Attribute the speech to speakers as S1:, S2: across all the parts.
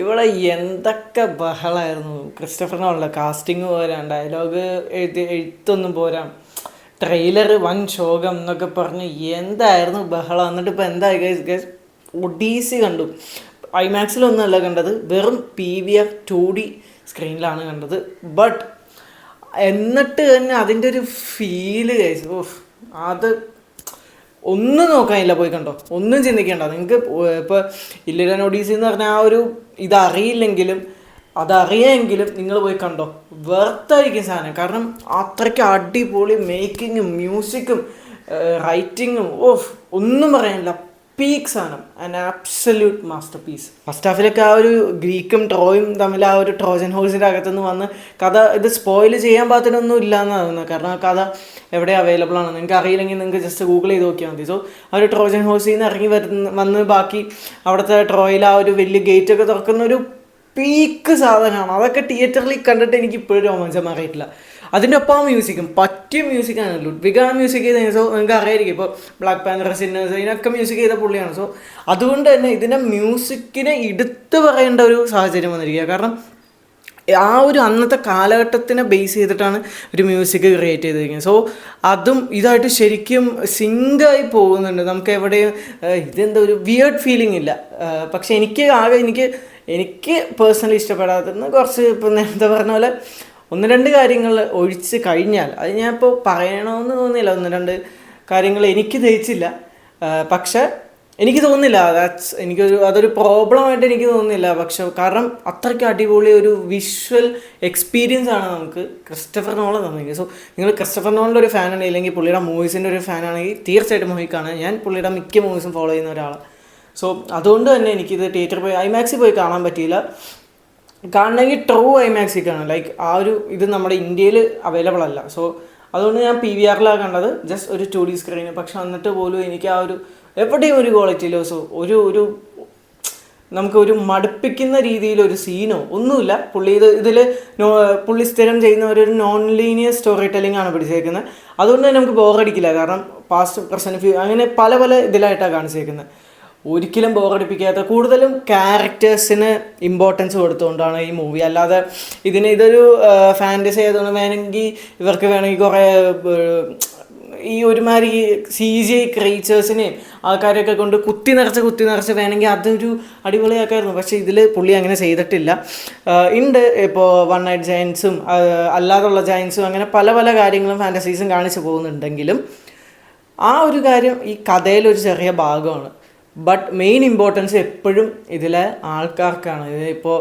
S1: ഇവിടെ എന്തൊക്കെ ബഹളമായിരുന്നു. ക്രിസ്റ്റഫർ നോളൻ്റെ കാസ്റ്റിംഗ് പോരാ, ഡയലോഗ് എഴുത്തൊന്നും പോരാ, ട്രെയിലർ വൻ ശോകം എന്നൊക്കെ പറഞ്ഞ് എന്തായിരുന്നു ബഹളം. എന്നിട്ട് ഇപ്പോൾ എന്തായി ഗൈസ്, ഒഡീസി കണ്ടു. ഐമാക്സിലൊന്നുമല്ല കണ്ടത്, വെറും PVR 2D സ്ക്രീനിലാണ് കണ്ടത്. ബട്ട് എന്നിട്ട് തന്നെ അതിൻ്റെ ഒരു ഫീല് ഗൈസ്, ഓഫ്, അത് ഒന്നും നോക്കാനില്ല, പോയി കണ്ടോ, ഒന്നും ചിന്തിക്കേണ്ട. നിങ്ങൾക്ക് ഇപ്പോൾ ഇല്ലിയൻ ഒഡീസി എന്ന് പറഞ്ഞാൽ ആ ഒരു ഇതറിയില്ലെങ്കിലും അതറിയാമെങ്കിലും നിങ്ങൾ പോയി കണ്ടോ, വെർത്തായിരിക്കും സാധനം. കാരണം അത്രയ്ക്ക് അടിപൊളി മേക്കിങ്ങും മ്യൂസിക്കും റൈറ്റിങ്ങും, ഓഫ്, ഒന്നും പറയാനില്ല, പീക്ക് സാധനം, and absolute masterpiece. First ഹാഫിലൊക്കെ ആ ഒരു ഗ്രീക്കും ട്രോയും തമ്മിൽ ആ ഒരു ട്രോജൻ ഹോഴ്സിൻ്റെ അകത്തുനിന്ന് വന്ന് കഥ ഇത് സ്പോയിൽ ചെയ്യാൻ പാകത്തിനൊന്നും ഇല്ലയെന്നാണ് തോന്നുന്നത്. കാരണം ആ കഥ എവിടെ അവൈലബിൾ ആണ്, നിങ്ങൾക്ക് അറിയില്ലെങ്കിൽ നിങ്ങൾക്ക് ജസ്റ്റ് ഗൂഗിൾ ചെയ്ത് നോക്കിയാൽ മതി. സോ ആ ഒരു ട്രോജൻ ഹോഴ്സിൽ നിന്ന് ഇറങ്ങി വന്ന് ബാക്കി അവിടുത്തെ ട്രോയിൽ ആ ഒരു വലിയ ഗേറ്റൊക്കെ തുറക്കുന്ന ഒരു പീക്ക് സാധനമാണ്. അതൊക്കെ തിയേറ്ററിൽ കണ്ടിട്ട് എനിക്ക് ഇപ്പോഴും രോമാഞ്ചം മാറിയിട്ടില്ല. അതിൻ്റെ ഒപ്പം ആ മ്യൂസിക്കും പറ്റിയ മ്യൂസിക്കാണ്. ലുഡ്വിക മ്യൂസിക് ചെയ്ത, സോ നിങ്ങൾക്ക് അറിയായിരിക്കും, ഇപ്പോൾ ബ്ലാക്ക് പാന്തർ, സിന്നേഴ്സ്, ഇതിനൊക്കെ മ്യൂസിക് ചെയ്ത പുള്ളിയാണ്. സോ അതുകൊണ്ട് തന്നെ ഇതിൻ്റെ മ്യൂസിക്കിനെ എടുത്തു പറയേണ്ട ഒരു സാഹചര്യം വന്നിരിക്കുക. കാരണം ആ ഒരു അന്നത്തെ കാലഘട്ടത്തിനെ ബേസ് ചെയ്തിട്ടാണ് ഒരു മ്യൂസിക് ക്രിയേറ്റ് ചെയ്തിരിക്കുന്നത്. സോ അതും ഇതായിട്ട് ശരിക്കും സിങ്കായി പോകുന്നുണ്ട്. നമുക്ക് എവിടെയും ഇതെന്താ ഒരു വിയേർഡ് ഫീലിംഗ് ഇല്ല. പക്ഷെ എനിക്ക് പേഴ്സണലി ഇഷ്ടപ്പെടാത്തത് കുറച്ച്, ഇപ്പം നേരത്തെ പറഞ്ഞ പോലെ ഒന്ന് രണ്ട് കാര്യങ്ങൾ ഒഴിച്ച് കഴിഞ്ഞാൽ, അത് ഞാൻ ഇപ്പോൾ പറയണമെന്ന് തോന്നിയില്ല, ഒന്ന് രണ്ട് കാര്യങ്ങൾ എനിക്ക് ദഹിച്ചില്ല. പക്ഷെ എനിക്ക് തോന്നുന്നില്ല അതൊരു പ്രോബ്ലമായിട്ട് എനിക്ക് തോന്നുന്നില്ല. പക്ഷെ കാരണം അത്രയ്ക്ക് അടിപൊളി ഒരു വിഷ്വൽ എക്സ്പീരിയൻസ് ആണ് നമുക്ക് ക്രിസ്റ്റഫർ നോളൻ തന്നെങ്കിൽ. സോ നിങ്ങൾ ക്രിസ്റ്റഫർ നോളൻ്റെ ഒരു ഫാനാണ്, ഇല്ലെങ്കിൽ പുള്ളിയുടെ മൂവീസിൻ്റെ ഒരു ഫാനാണെങ്കിൽ തീർച്ചയായിട്ടും മൂവി കാണാൻ. ഞാൻ പുള്ളിയുടെ മിക്ക മൂവീസും ഫോളോ ചെയ്യുന്ന ഒരാളാണ്. സോ അതുകൊണ്ട് തന്നെ എനിക്കിത് തിയേറ്ററിൽ പോയി ഐമാക്സിൽ പോയി കാണാൻ പറ്റിയില്ല. കാണണമെങ്കിൽ ട്രൂ ഐമാക്സിൽ കാണാം. ലൈക്ക് ആ ഒരു ഇത് നമ്മുടെ ഇന്ത്യയിൽ അവൈലബിൾ അല്ല. സോ അതുകൊണ്ട് ഞാൻ PVRലാണ് കണ്ടത്, ജസ്റ്റ് ഒരു 2D സ്ക്രീന്. പക്ഷെ എന്നിട്ട് പോലും എനിക്ക് ആ ഒരു എവിടെയും ഒരു ക്വാളിറ്റി ലോസോ ഒരു നമുക്കൊരു മടുപ്പിക്കുന്ന രീതിയിലൊരു സീനോ ഒന്നുമില്ല. പുള്ളി സ്ഥിരം ചെയ്യുന്ന ഒരു നോൺ ലീനിയർ സ്റ്റോറി ടെല്ലിംഗ് ആണ് പിടിച്ചേക്കുന്നത്. അതുകൊണ്ട് തന്നെ നമുക്ക് ബോറടിക്കില്ല. കാരണം പാസ്റ്റ്, പ്രസൻറ്റ്, അങ്ങനെ പല ഇതിലായിട്ടാണ് കാണിച്ചേക്കുന്നത്. ഒരിക്കലും ബോറടിപ്പിക്കാത്ത, കൂടുതലും ക്യാരക്ടേഴ്സിന് ഇമ്പോർട്ടൻസ് കൊടുത്തുകൊണ്ടാണ് ഈ മൂവി. അല്ലാതെ ഇതൊരു ഫാൻറ്റസി ആയതുകൊണ്ട് ഇവർക്ക് വേണമെങ്കിൽ കുറേ ഈ ഒരുമാതിരി CGI ക്രീച്ചേഴ്സിനെയും ആൾക്കാരെയൊക്കെ കൊണ്ട് കുത്തി നിറച്ച് വേണമെങ്കിൽ അതൊരു അടിപൊളിയാക്കായിരുന്നു. പക്ഷേ ഇതിൽ പുള്ളി അങ്ങനെ ചെയ്തിട്ടില്ല. ഉണ്ട് ഇപ്പോൾ വൺ നൈറ്റ് ജയൻസും അല്ലാതുള്ള ജയൻസും അങ്ങനെ പല കാര്യങ്ങളും ഫാൻറ്റസീസും കാണിച്ചു പോകുന്നുണ്ടെങ്കിലും ആ ഒരു കാര്യം ഈ കഥയിലൊരു ചെറിയ ഭാഗമാണ്. ബട്ട് മെയിൻ ഇമ്പോർട്ടൻസ് എപ്പോഴും ഇതിലെ ആൾക്കാർക്കാണ്. ഇപ്പോൾ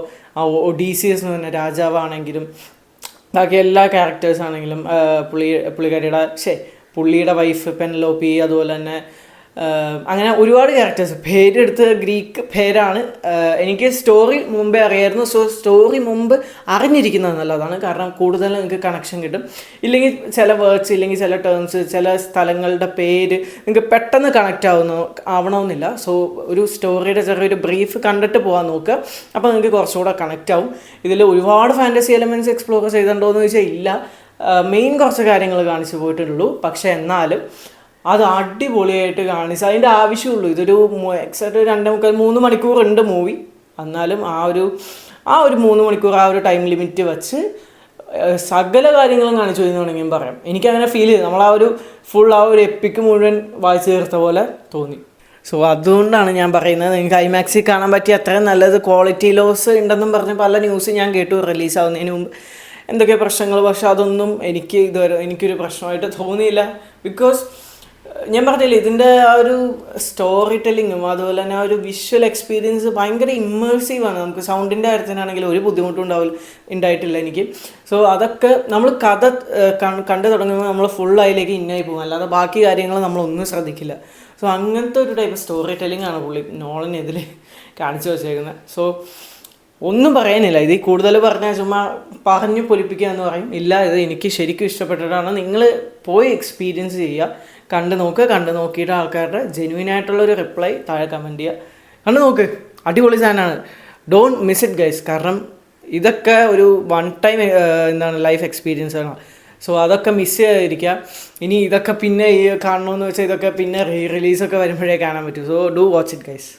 S1: ഒഡീസിയസ് എന്ന് പറഞ്ഞ രാജാവാണെങ്കിലും ബാക്കി എല്ലാ ക്യാരക്ടേഴ്സാണെങ്കിലും പുള്ളിയുടെ വൈഫ് പെനലോപ്പി, അതുപോലെ തന്നെ അങ്ങനെ ഒരുപാട് ക്യാരക്ടേഴ്സ്. പേരെടുത്ത് ഗ്രീക്ക് പേരാണ്. എനിക്ക് സ്റ്റോറി മുമ്പേ അറിയായിരുന്നു. സോ സ്റ്റോറി മുമ്പ് അറിഞ്ഞിരിക്കുന്നത് നല്ലതാണ്. കാരണം കൂടുതൽ നിങ്ങൾക്ക് കണക്ഷൻ കിട്ടും. ഇല്ലെങ്കിൽ ചില വേർഡ്സ്, ഇല്ലെങ്കിൽ ചില ടേംസ്, ചില സ്ഥലങ്ങളുടെ പേര് നിങ്ങൾക്ക് പെട്ടെന്ന് കണക്റ്റ് ആവണമെന്നില്ല. സോ ഒരു സ്റ്റോറിയുടെ ചെറിയൊരു ബ്രീഫ് കണ്ടിട്ട് പോകാൻ നോക്കുക. അപ്പോൾ നിങ്ങൾക്ക് കുറച്ചുകൂടെ കണക്റ്റ് ആവും. ഇതിൽ ഒരുപാട് ഫാൻറ്റസി എലമെൻറ്റ്സ് എക്സ്പ്ലോർ ചെയ്തിട്ടുണ്ടോ എന്ന് ചോദിച്ചാൽ ഇല്ല. മെയിൻ കുറച്ച് കാര്യങ്ങൾ കാണിച്ചു പോയിട്ടുള്ളൂ. പക്ഷേ എന്നാലും അത് അടിപൊളിയായിട്ട് കാണിച്ച് അതിൻ്റെ ആവശ്യമുള്ളൂ. ഇതൊരു എക്സാക്റ്റ് 2.25-3 മണിക്കൂർ ഉണ്ട് മൂവി. എന്നാലും ആ ഒരു 3 മണിക്കൂർ ആ ഒരു ടൈം ലിമിറ്റ് വെച്ച് സകല കാര്യങ്ങളും കാണിച്ചു എന്ന് വേണമെങ്കിൽ പറയാം. എനിക്കങ്ങനെ ഫീൽ ചെയ്തു. നമ്മൾ ആ ഒരു എപ്പിക്ക് മുഴുവൻ വായിച്ചു തീർത്ത പോലെ തോന്നി. സോ അതുകൊണ്ടാണ് ഞാൻ പറയുന്നത്, നിങ്ങൾക്ക് ഐമാക്സിൽ കാണാൻ പറ്റിയ അത്രയും നല്ലത്. ക്വാളിറ്റി ലോസ് ഉണ്ടെന്നും പറഞ്ഞ് പല ന്യൂസ് ഞാൻ കേട്ടു റിലീസാവുന്നതിന് മുമ്പ് എന്തൊക്കെ പ്രശ്നങ്ങൾ. പക്ഷെ അതൊന്നും എനിക്കൊരു പ്രശ്നമായിട്ട് തോന്നിയില്ല. ബിക്കോസ് ഞാൻ പറഞ്ഞില്ലേ, ഇതിൻ്റെ ആ ഒരു സ്റ്റോറി ടെല്ലിങ്ങും അതുപോലെ തന്നെ ആ ഒരു വിഷ്വൽ എക്സ്പീരിയൻസ് ഭയങ്കര ഇമ്മേഴ്സീവാണ്. നമുക്ക് സൗണ്ടിൻ്റെ കാര്യത്തിനാണെങ്കിൽ ഒരു ബുദ്ധിമുട്ടും ഉണ്ടായിട്ടില്ല എനിക്ക്. സോ അതൊക്കെ നമ്മൾ കഥ കണ്ടു തുടങ്ങുമ്പോൾ നമ്മൾ ഫുൾ അതിലേക്ക് ഇന്നായി പോകും. അല്ലാതെ ബാക്കി കാര്യങ്ങൾ നമ്മളൊന്നും ശ്രദ്ധിക്കില്ല. സോ അങ്ങനത്തെ ഒരു ടൈപ്പ് സ്റ്റോറി ടെല്ലിംഗ് ആണ് നോളൻ ഇതിൽ കാണിച്ചു വച്ചേക്കുന്നത്. സോ ഒന്നും പറയാനില്ല. ഇതിൽ കൂടുതൽ പറഞ്ഞാൽ ചുമ്മാ പറഞ്ഞു പൊലിപ്പിക്കുക എന്ന് പറയും. ഇല്ല, ഇത് എനിക്ക് ശരിക്കും ഇഷ്ടപ്പെട്ടിട്ടാണ്. നിങ്ങൾ പോയി എക്സ്പീരിയൻസ് ചെയ്യുക, കണ്ടു നോക്കിയിട്ട് ആൾക്കാരുടെ ജെന്യുവിനായിട്ടുള്ളൊരു റിപ്ലൈ താഴെ കമൻറ്റ് ചെയ്യുക. കണ്ടു നോക്ക്, അടിപൊളി സാധനമാണ്. Don't miss it guys. കാരണം ഇതൊക്കെ ഒരു വൺ ടൈം ലൈഫ് എക്സ്പീരിയൻസ് ആണ്. സോ അതൊക്കെ മിസ് ചെയ്യാതിരിക്കുക. ഇനി ഇതൊക്കെ പിന്നെ കാണണമെന്ന് വെച്ചാൽ ഇതൊക്കെ പിന്നെ റിലീസൊക്കെ വരുമ്പോഴേ കാണാൻ പറ്റും. So do watch it guys.